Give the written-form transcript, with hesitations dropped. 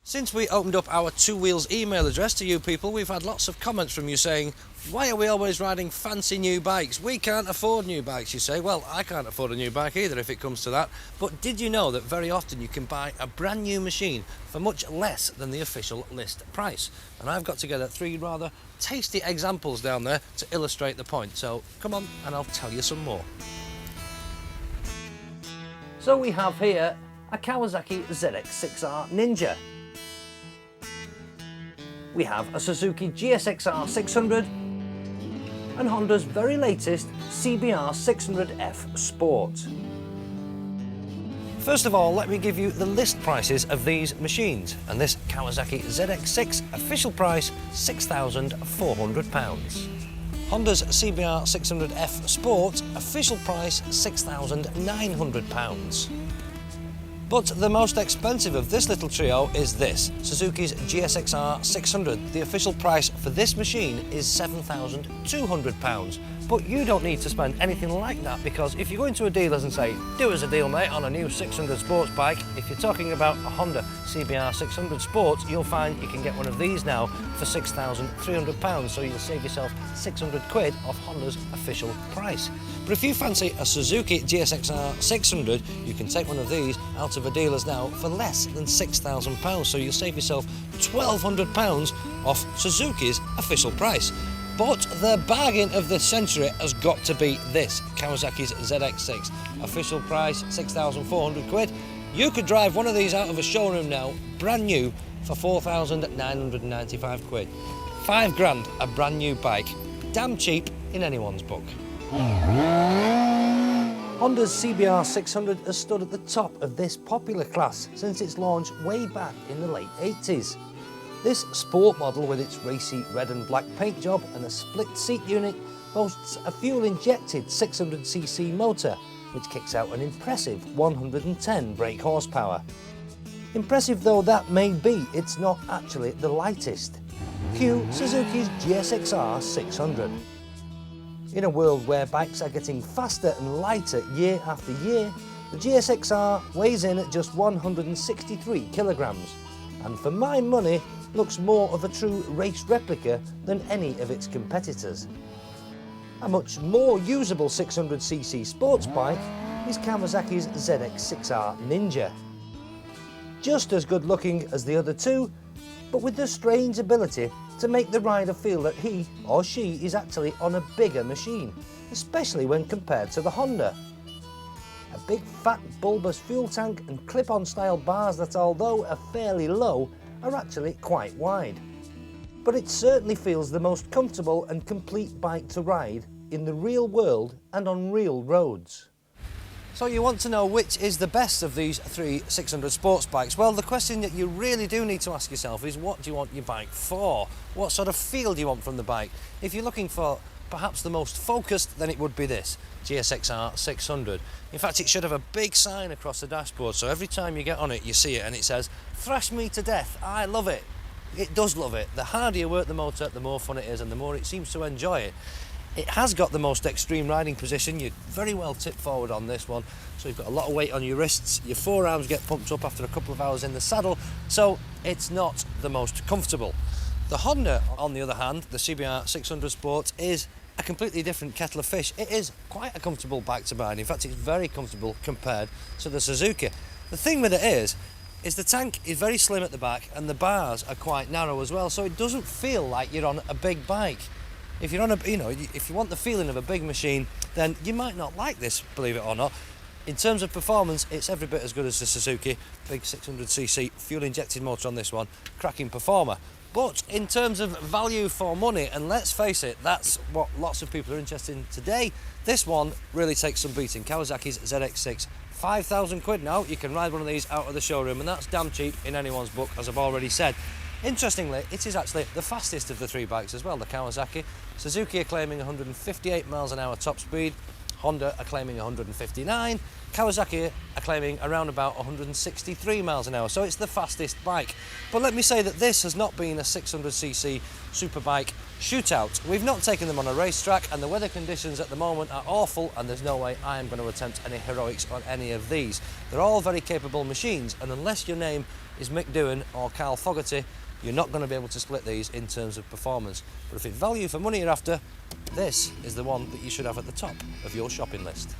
Since we opened up our Two Wheels email address to you people, we've had lots of comments from you saying, why are we always riding fancy new bikes? We can't afford new bikes, you say. Well, I can't afford a new bike either if it comes to that. But did you know that very often you can buy a brand new machine for much less than the official list price? And I've got together three rather tasty examples down there to illustrate the point. So come on and I'll tell you some more. So we have here a Kawasaki ZX6R Ninja. We have a Suzuki GSXR600 and Honda's very latest CBR600F Sport. First of all, let me give you the list prices of these machines, and this Kawasaki ZX6 official price £6,400. Honda's CBR600F Sport official price £6,900. But the most expensive of this little trio is this, Suzuki's GSXR600. The official price for this machine is £7,200. But you don't need to spend anything like that, because if you go into a dealer's and say, do us a deal mate on a new 600 sports bike, if you're talking about a Honda CBR600 Sport, you'll find you can get one of these now for £6,300, so you'll save yourself 600 quid off Honda's official price. But if you fancy a Suzuki GSXR600, you can take one of these out of a dealer's now for less than £6,000, so you'll save yourself £1,200 off Suzuki's official price. But the bargain of the century has got to be this, Kawasaki's ZX6. Official price, 6,400 quid. You could drive one of these out of a showroom now, brand new, for 4,995 quid. 5 grand, a brand new bike. Damn cheap in anyone's book. Honda's CBR600 has stood at the top of this popular class since its launch way back in the late 80s. This sport model, with its racy red and black paint job and a split seat unit, boasts a fuel-injected 600cc motor, which kicks out an impressive 110 brake horsepower. Impressive though that may be, it's not actually the lightest. Cue Suzuki's GSXR600. In a world where bikes are getting faster and lighter year after year, the GSXR weighs in at just 163 kilograms, and for my money, looks more of a true race replica than any of its competitors. A much more usable 600cc sports bike is Kawasaki's ZX6R Ninja. Just as good looking as the other two, but with the strange ability to make the rider feel that he or she is actually on a bigger machine, especially when compared to the Honda. A big fat bulbous fuel tank and clip-on style bars that, although are fairly low, are actually quite wide. But it certainly feels the most comfortable and complete bike to ride in the real world and on real roads. So you want to know which is the best of these three 600 sports bikes? Well, the question that you really do need to ask yourself is, what do you want your bike for? What sort of feel do you want from the bike? If you're looking for perhaps the most focused, then it would be this GSXR600. In fact, it should have a big sign across the dashboard, so every time you get on it you see it and it says, thrash me to death, I love it. It does love it. The harder you work the motor, the more fun it is and the more it seems to enjoy it. It has got the most extreme riding position. You're very well tipped forward on this one, so you've got a lot of weight on your wrists, your forearms get pumped up after a couple of hours in the saddle, so it's not the most comfortable. The Honda, on the other hand, the CBR600 Sport, is a completely different kettle of fish. It is quite a comfortable bike to ride. In fact, it's very comfortable compared to the Suzuki. The thing with it is the tank is very slim at the back and the bars are quite narrow as well, so it doesn't feel like you're on a big bike. If you're on a, if you want the feeling of a big machine, then you might not like this, believe it or not. In terms of performance, it's every bit as good as the Suzuki. Big 600cc fuel-injected motor on this one, cracking performer. But in terms of value for money, and let's face it, that's what lots of people are interested in today, this one really takes some beating. Kawasaki's ZX6, 5,000 quid now. You can ride one of these out of the showroom, and that's damn cheap in anyone's book, as I've already said. Interestingly, it is actually the fastest of the three bikes as well, the Kawasaki. Suzuki are claiming 158 miles an hour top speed, Honda are claiming 159, Kawasaki are claiming around about 163 miles an hour, so it's the fastest bike. But let me say that this has not been a 600cc superbike Shootout. We've not taken them on a racetrack, and the weather conditions at the moment are awful, and there's no way I am going to attempt any heroics on any of these. They're all very capable machines, and unless your name is Mick Doohan or Carl Fogarty, you're not going to be able to split these in terms of performance. But if it's value for money you're after, this is the one that you should have at the top of your shopping list.